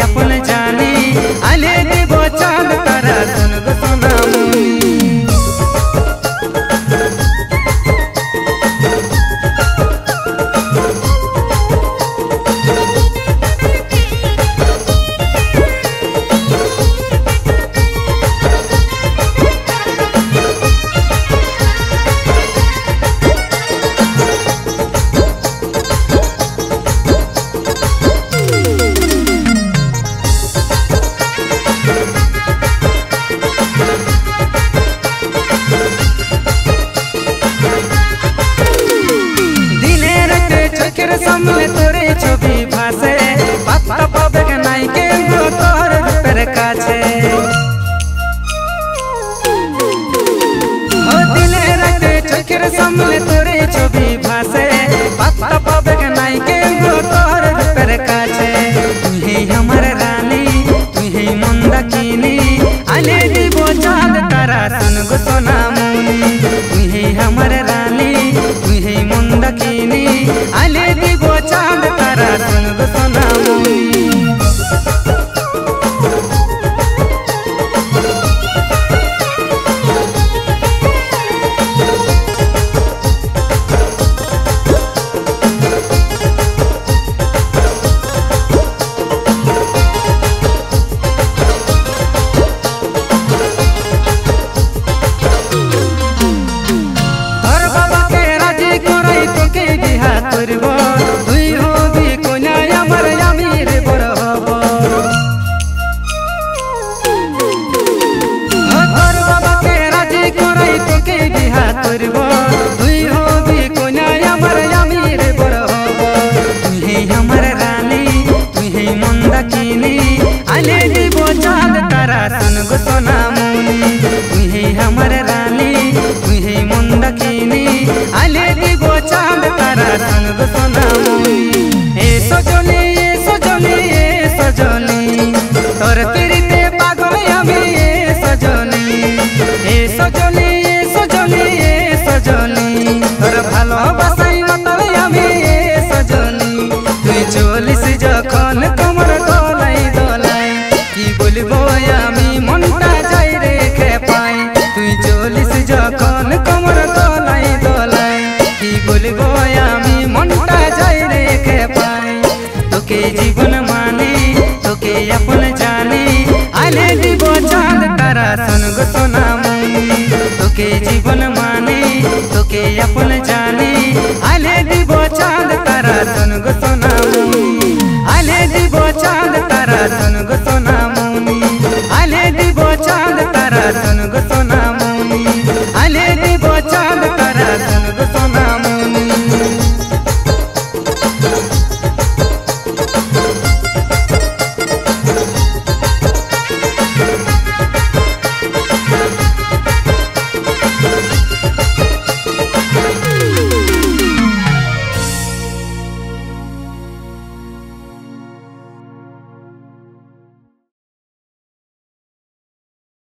अपन जानी आले देबो चांद तारा सुन गो सोना मुनी। सामने तोरे छवि भासे पत्ता पावे के नाई के गो तोर पर काछे हो दिले रखे चोखेर सामने तोरे छवि भासे पत्ता पावे के नाई के गो तोर पर काछे। तू ही हमर रानी तू ही मंदाकिनी आले देबो चांद तारा सुन गो सोना मुनी। तू ही हमर रानी तू ही मंदाकिनी आले देबो चांद तारा सुन गो सोना मुनी। तुई होबी कोना हमर अमीर बर हबो हर बाबा के राजी करई तोके बिहा करबो। तुई होबी कोना हमर अमीर बर हबो। तुही हमर रानी तुही मंदाकिनी आले देबो चांद तारा सुन गो सोना मुनी। तुही हमर रानी तुही मंदाकिनी आले देबो चांद तारा सुन गो सोना मुनी। ए सजनी ए सजनी ए सजनी तोर प्रीते पागल আমি ए सजनी ए सजनी ए सजनी ए सजनी तोर ভালোবাসাই মাতাল আমি ए सजनी। তুই চলিস যখন কমর দোলাই দোলাই কি বলবো আমি মনটা যাই রেখে পাই। তুই চলিস যখন কমর দোলাই দোলাই কি বলবো আমি মনটা যাই রেখে পাই। তোকে জীবন মানে তোকে আপন জানি আলে দেবো চাঁদ তারা सुन गो सोना मुनी। তোকে জীবন মানে তোকে আপন জানি